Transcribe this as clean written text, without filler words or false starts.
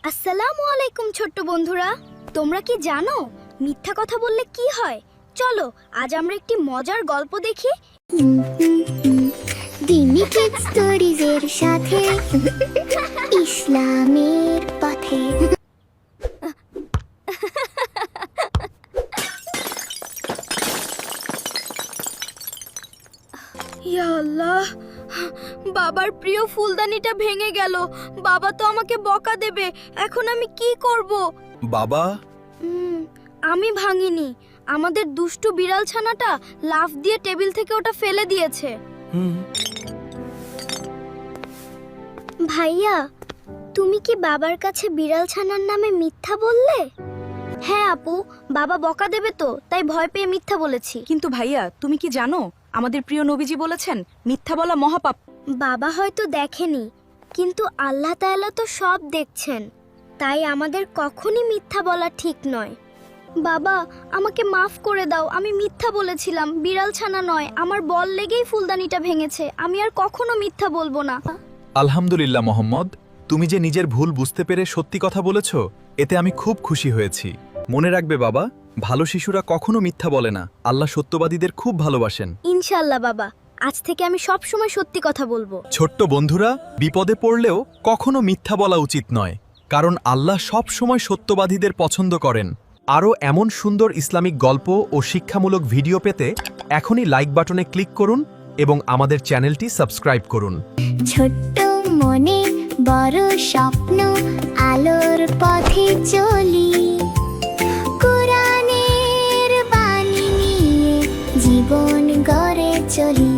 আসসালামু আলাইকুম ছোট্ট বন্ধুরা, তোমরা কি জানো মিথ্যা কথা বললে কি হয়? চলো আজ আমরা একটি মজার গল্প দেখি। দিনী কিড স্টোরিজ এর সাথে ইসলামের পথে। ইয়া আল্লাহ, বাবার প্রিয় ফুলদানিটা ভেঙে গেল। বাবা তো আমাকে বকা দেবে। এখন আমি কি করব? বাবা, আমি ভাঙিনি, আমাদের দুষ্টু বিড়াল ছানাটা লাফ দিয়ে টেবিল থেকে ওটা ফেলে দিয়েছে। ভাইয়া, তুমি কি বাবার কাছে বিড়াল ছানার নামে মিথ্যা বললে? হ্যাঁ আপু, বাবা বকা দেবে তো তাই ভয় পেয়ে মিথ্যা বলেছি। কিন্তু ভাইয়া, তুমি কি জানো আমাদের প্রিয় নবীজি বলেছেন মিথ্যা বলা মহাপাপ। বাবা হয়তো দেখেনি, কিন্তু আল্লাহ তাআলা তো সব দেখছেন, তাই আমাদের কখনই মিথ্যা বলা ঠিক নয়। বাবা, আমাকে মাফ করে দাও, আমি মিথ্যা বলেছিলাম, বিড়াল ছানা নয়, আমার বল লেগেই ফুলদানিটা ভেঙেছে। আমি আর কখনো মিথ্যা বলবো না। আলহামদুলিল্লাহ মোহাম্মদ, তুমি যে নিজের ভুল বুঝতে পেরে সত্যি কথা বলেছ, এতে আমি খুব খুশি হয়েছি। মনে রাখবে বাবা, ভালো শিশুরা কখনো মিথ্যা বলে না। আল্লাহ সত্যবাদীদের খুব ভালোবাসেন। ইনশাআল্লাহ বাবা, আজ থেকে আমি সব সময় সত্যি কথা বলবো। ছোট্ট বন্ধুরা, বিপদে পড়লেও কখনো মিথ্যা বলা উচিত নয়, কারণ আল্লাহ সব সময় সত্যবাদীদের পছন্দ করেন। আরও এমন সুন্দর ইসলামিক গল্প ও শিক্ষামূলক ভিডিও পেতে এখনই লাইক বাটনে ক্লিক করুন এবং আমাদের চ্যানেলটি সাবস্ক্রাইব করুন। ছোট্ট মনে বড় স্বপ্ন, আলোর পথে চলি, কোরআনের বাণী নিয়ে জীবন গড়ে চলি।